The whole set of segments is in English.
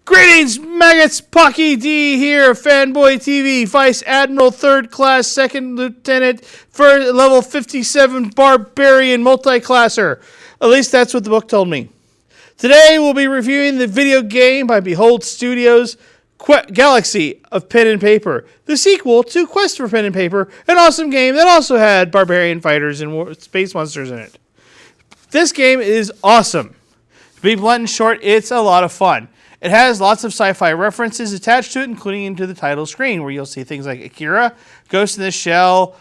Greetings, maggots! Pocky D here, Fanboy TV, Vice Admiral, 3rd Class, 2nd Lieutenant, for level 57 Barbarian Multiclasser. At least that's what the book told me. Today we'll be reviewing the video game by Behold Studios, Galaxy of Pen and Paper, the sequel to Quest for Pen and Paper, an awesome game that also had barbarian fighters and space monsters in it. This game is awesome. To be blunt and short, it's a lot of fun. It has lots of sci-fi references attached to it, including into the title screen, where you'll see things like Akira, Ghost in the Shell,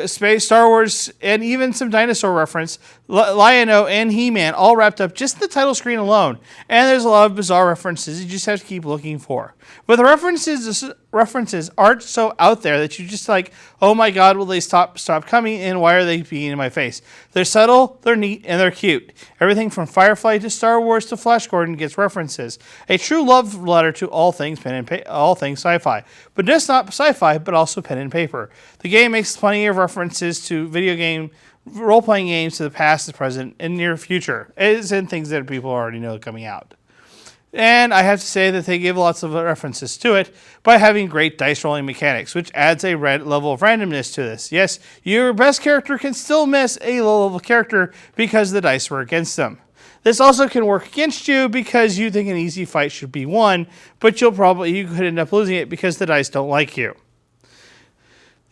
Space, Star Wars, and even some dinosaur reference, Lion-O and He-Man, all wrapped up just in the title screen alone. And there's a lot of bizarre references you just have to keep looking for. But the references aren't so out there that you just like, oh my god, will they stop coming, and why are they being in my face? They're subtle, they're neat, and they're cute. Everything from Firefly to Star Wars to Flash Gordon gets references. A true love letter to all things all things sci-fi. But just not sci-fi, but also pen and paper. The game makes plenty of references to video game role-playing games to the past, the present, and near future. It's in things that people already know coming out. And I have to say that they give lots of references to it by having great dice rolling mechanics, which adds a level of randomness to this. Yes, your best character can still miss a low-level character because the dice were against them. This also can work against you because you think an easy fight should be won, but you could end up losing it because the dice don't like you.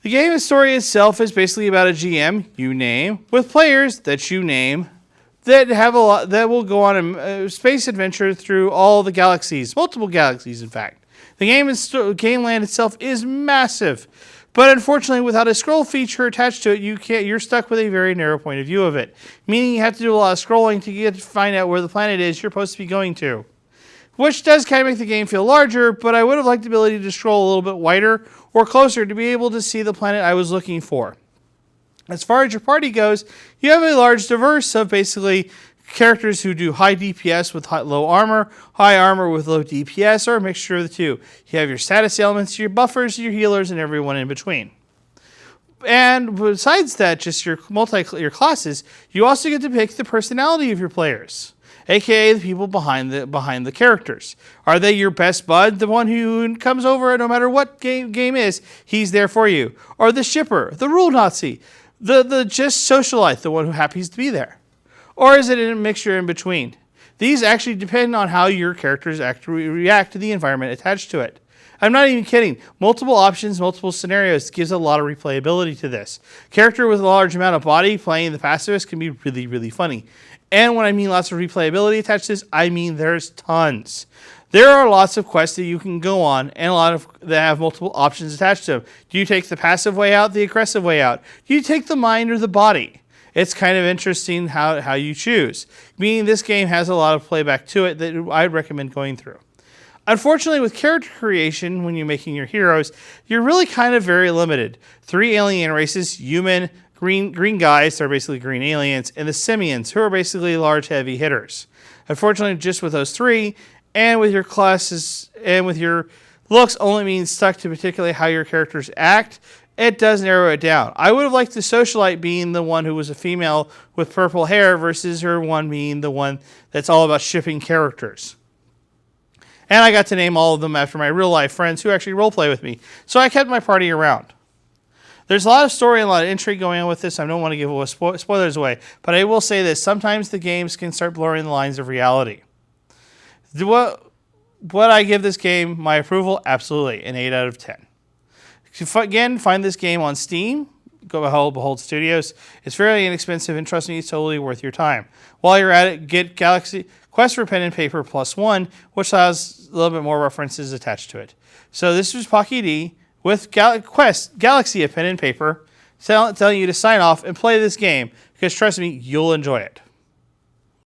The game story itself is basically about a GM you name with players that you name that will go on a space adventure through all the galaxies, multiple galaxies, in fact. The game land itself is massive, but unfortunately, without a scroll feature attached to it, you're stuck with a very narrow point of view of it, meaning you have to do a lot of scrolling to find out where the planet is you're supposed to be going to, which does kind of make the game feel larger. But I would have liked the ability to scroll a little bit wider or closer to be able to see the planet I was looking for. As far as your party goes, you have a large diverse of basically characters who do high DPS with low armor, high armor with low DPS, or a mixture of the two. You have your status elements, your buffers, your healers, and everyone in between. And besides that, just your classes, you also get to pick the personality of your players, aka the people behind the characters. Are they your best bud, the one who comes over no matter what game is, he's there for you? Or the shipper, the rule Nazi, the just socialite, the one who happens to be there? Or is it a mixture in between? These actually depend on how your characters actually react to the environment attached to it. I'm not even kidding. Multiple options, multiple scenarios gives a lot of replayability to this. Character with a large amount of body playing the pacifist can be really, really funny. And when I mean lots of replayability attached to this, I mean there's tons. There are lots of quests that you can go on, and a lot of that have multiple options attached to them. Do you take the passive way out, the aggressive way out? Do you take the mind or the body? It's kind of interesting how you choose. Meaning this game has a lot of playback to it that I'd recommend going through. Unfortunately, with character creation, when you're making your heroes, you're really kind of very limited. 3 alien races: human, green guys, they're basically green aliens, and the simians, who are basically large, heavy hitters. Unfortunately, just with those 3, and with your classes, and with your looks only means stuck to particularly how your characters act, it does narrow it down. I would have liked the socialite being the one who was a female with purple hair versus her one being the one that's all about shipping characters. And I got to name all of them after my real-life friends who actually roleplay with me, so I kept my party around. There's a lot of story and a lot of intrigue going on with this. I don't want to give spoilers away, but I will say this. Sometimes the games can start blurring the lines of reality. What I give this game my approval? Absolutely, an 8 out of 10. Again, find this game on Steam. Go to Behold Studios. It's fairly inexpensive, and trust me, it's totally worth your time. While you're at it, get Quest for Pen and Paper +1, which has a little bit more references attached to it. So this was Pocky D with Galaxy of Pen and Paper, telling you to sign off and play this game, because trust me, you'll enjoy it.